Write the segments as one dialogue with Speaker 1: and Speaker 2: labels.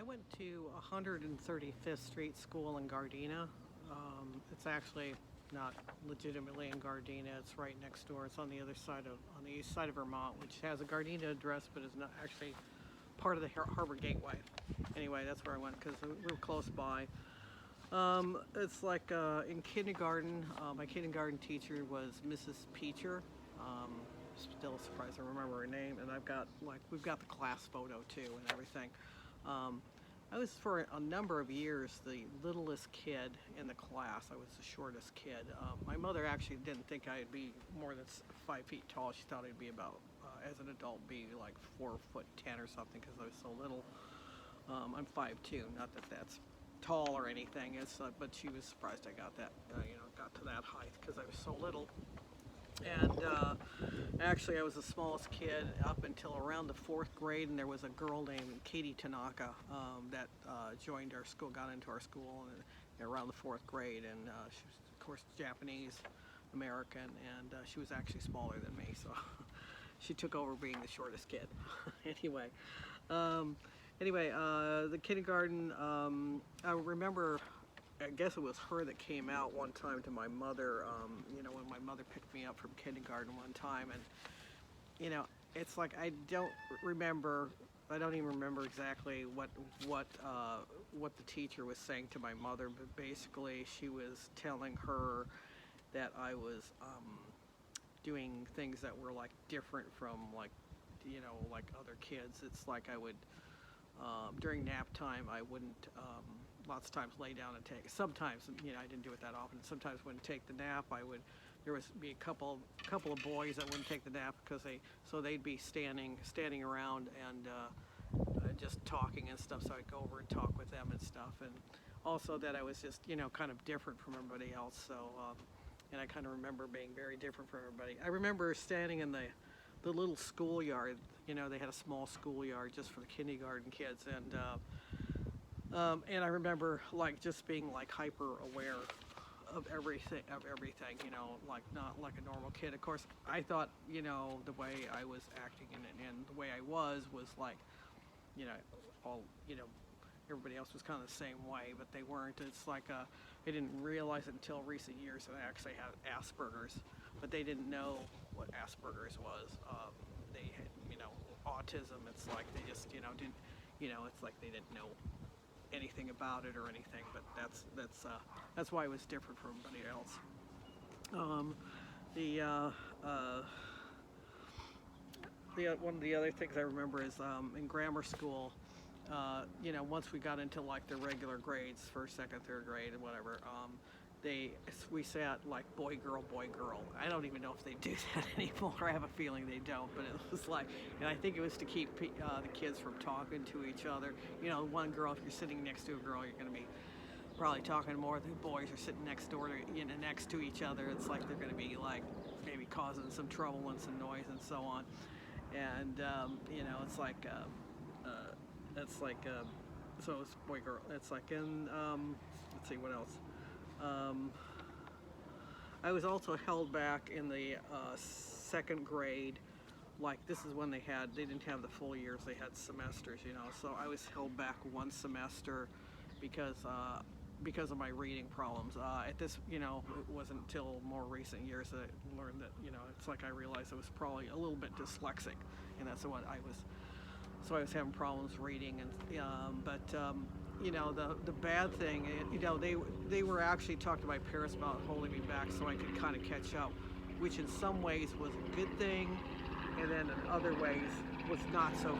Speaker 1: I went to 135th Street School in Gardena. It's actually not legitimately in Gardena. It's right next door. It's on the other side on the east side of Vermont, which has a Gardena address, but is not actually part of the Harbor Gateway. Anyway, that's where I went because we were close by. It's like in kindergarten, my kindergarten teacher was Mrs. Peacher. Still surprised I remember her name, and we've got the class photo too and everything. I was for a number of years the littlest kid in the class. I was the shortest kid. My mother actually didn't think I'd be more than 5 feet tall. She thought I'd be about, as an adult, be like 4'10" or something because I was so little. I'm 5'2", not that that's tall or anything. But she was surprised I got that, got to that height because I was so little. And actually, I was the smallest kid up until around the 4th grade, and there was a girl named Katie Tanaka that joined our school, got into our school around the 4th grade, and she was, of course, Japanese American, and she was actually smaller than me, so she took over being the shortest kid. Anyway, the kindergarten, I remember. I guess it was her that came out one time to my mother, when my mother picked me up from kindergarten one time, and it's like I don't even remember exactly what the teacher was saying to my mother, but basically she was telling her that I was doing things that were like different from like other kids. It's like I would during nap time I wouldn't lots of times lay down and take. Sometimes, I didn't do it that often. Sometimes when take the nap, there would be a couple of boys that wouldn't take the nap because they'd be standing around and just talking and stuff. So I'd go over and talk with them and stuff. And also that I was just, kind of different from everybody else. So, and I kind of remember being very different from everybody. I remember standing in the little schoolyard. They had a small schoolyard just for the kindergarten kids, and I remember just being hyper aware of everything, like not like a normal kid. Of course, I thought, the way I was acting and the way I was like, all, everybody else was kind of the same way, but they weren't. It's like, I didn't realize it until recent years that I actually had Asperger's, but they didn't know what Asperger's was. They had, autism. It's like they just, didn't, it's like they didn't know anything about it or anything, but that's why it was different from everybody else. One of the other things I remember is in grammar school, once we got into like the regular grades, first, second, third grade, and whatever, we sat like boy girl. I don't even know if they do that anymore. I have a feeling they don't, but it was like, and I think it was to keep the kids from talking to each other. One girl, if you're sitting next to a girl, you're going to be probably talking more. The boys are sitting next to each other. It's like they're going to be like maybe causing some trouble and some noise and so on. And it's like so it's boy girl. It's like in let's see what else. I was also held back in the 2nd grade. Like this is when they didn't have the full years, they had semesters, so I was held back one semester because of my reading problems. At this, it wasn't until more recent years that I learned that, it's like I realized I was probably a little bit dyslexic, and that's what I was. So I was having problems reading, and the bad thing, they were actually talking to my parents about holding me back so I could kind of catch up, which in some ways was a good thing, and then in other ways was not so good.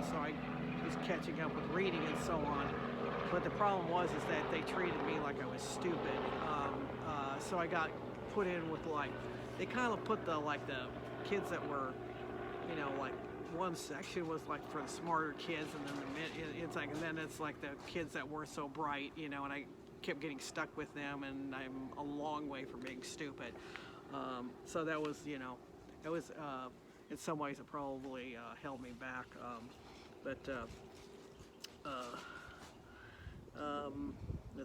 Speaker 1: So I was catching up with reading and so on, but the problem was that they treated me like I was stupid. So I got put in with they kind of put the kids that were, one section was like for the smarter kids, and then it's like the kids that weren't so bright, and I kept getting stuck with them, and I'm a long way from being stupid. So that was, it was in some ways it probably held me back. Let's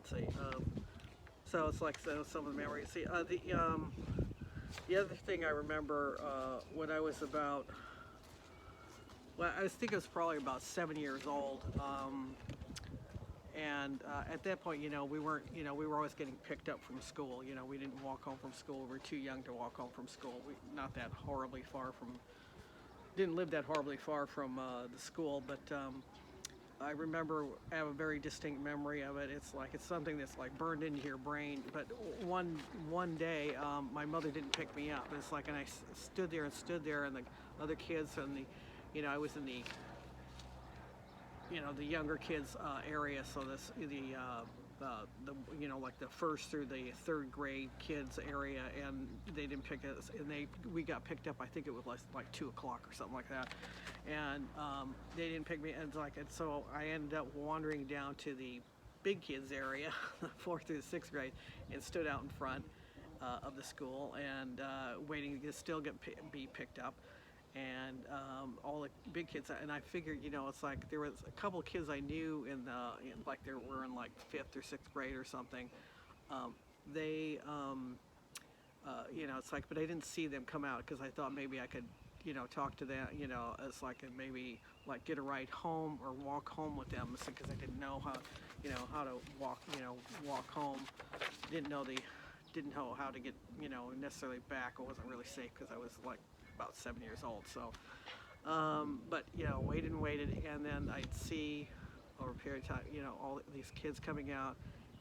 Speaker 1: see. So it's like some of the memories. See, the other thing I remember when I was about Well, I think I was probably about 7 years old. And at that point, we weren't, we were always getting picked up from school. We didn't walk home from school. We were too young to walk home from school. Not that horribly far from, didn't live that horribly far from the school, but I remember, I have a very distinct memory of it. It's something that's like burned into your brain. But one day, my mother didn't pick me up. It's like, and I stood there, and the other kids, and I was in the the younger kids area, so like the first through the third grade kids area, and they didn't pick us, and we got picked up. I think it was like 2 o'clock or something like that, and they didn't pick me, and so I ended up wandering down to the big kids area, 4th through the 6th grade, and stood out in front of the school and waiting to still be picked up. And all the big kids, and I figured, it's like there was a couple of kids I knew like they were in like 5th or 6th grade or something. They, it's like, but I didn't see them come out because I thought maybe I could, talk to them, it's like, and maybe like get a ride home or walk home with them, because I didn't know how, how to walk, walk home. Didn't know how to get, necessarily back. It wasn't really safe because I was like about 7 years old. So, but waited, and then I'd see over a period of time, all these kids coming out,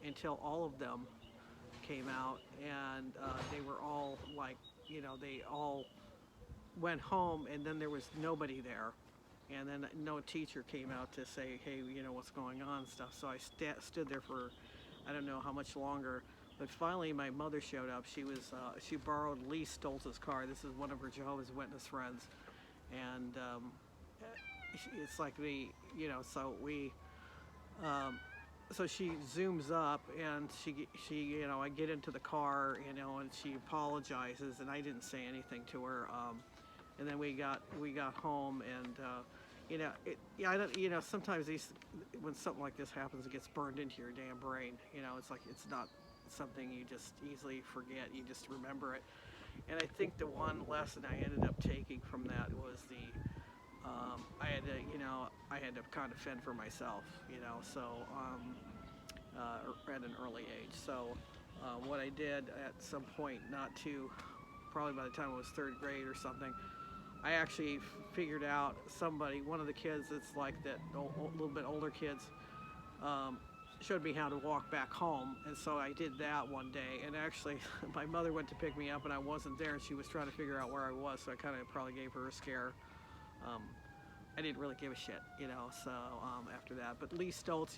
Speaker 1: until all of them came out, and they were all like, they all went home, and then there was nobody there, and then no teacher came out to say, hey, what's going on and stuff. So I stood there for, I don't know how much longer. But finally, my mother showed up. She borrowed Lee Stolz's car. This is one of her Jehovah's Witness friends, and it's like so she zooms up, and she I get into the car, and she apologizes, and I didn't say anything to her, and then we got home, and I don't, sometimes when something like this happens, it gets burned into your damn brain. It's like, it's not something you just easily forget. You just remember it. And I think the one lesson I ended up taking from that was I had to kind of fend for myself, so at an early age. So what I did at some point, probably by the time I was 3rd grade or something, I actually figured out one of the kids that's like that, a little bit older kids, showed me how to walk back home, and so I did that one day. And actually, my mother went to pick me up, and I wasn't there, and she was trying to figure out where I was, so I kind of probably gave her a scare. I didn't really give a shit, so after that. But Lee Stolz,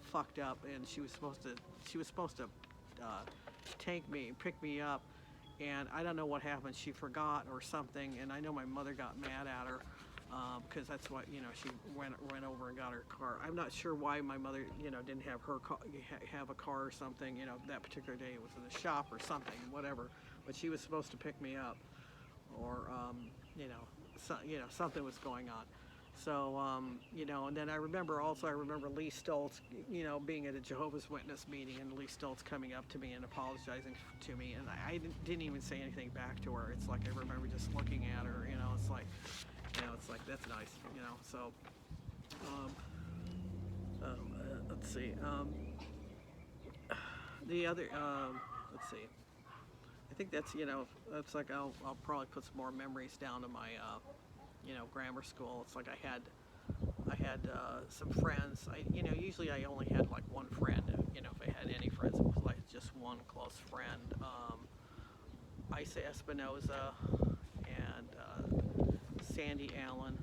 Speaker 1: fucked up, and she was supposed to take me, pick me up, and I don't know what happened. She forgot or something, and I know my mother got mad at her, because that's what, she went over and got her car. I'm not sure why my mother, didn't have her have a car or something, that particular day. It was in the shop or something, whatever. But she was supposed to pick me up, or, something was going on. So, and then I remember Lee Stolz, being at a Jehovah's Witness meeting, and Lee Stolz coming up to me and apologizing to me, and I didn't even say anything back to her. It's like, I remember just looking at her, it's like, that's nice, so, let's see, the other, let's see, I think that's, that's like, I'll probably put some more memories down to my, grammar school. It's like I had some friends. Usually I only had like one friend, if I had any friends, it was like just one close friend. I say Espinoza, and Sandy Allen,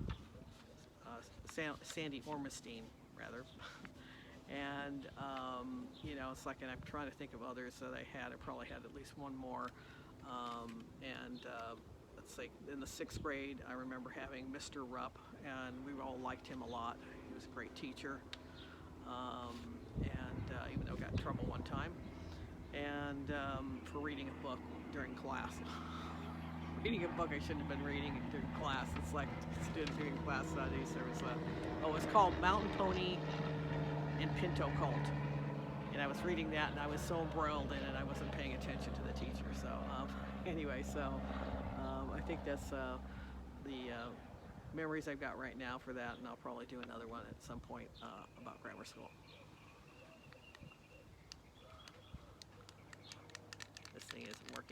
Speaker 1: Sandy Ormistein, rather. And, it's like, and I'm trying to think of others that I had. I probably had at least one more. Let's see, in the 6th grade, I remember having Mr. Rupp, and we all liked him a lot. He was a great teacher. Even though I got in trouble one time. And for reading a book during class. Reading a book I shouldn't have been reading during class. It's like students doing class studies. There was it was called Mountain Pony Pinto Colt. And I was reading that, and I was so embroiled in it, I wasn't paying attention to the teacher. So anyway, so I think that's memories I've got right now for that, and I'll probably do another one at some point about grammar school. This thing isn't working.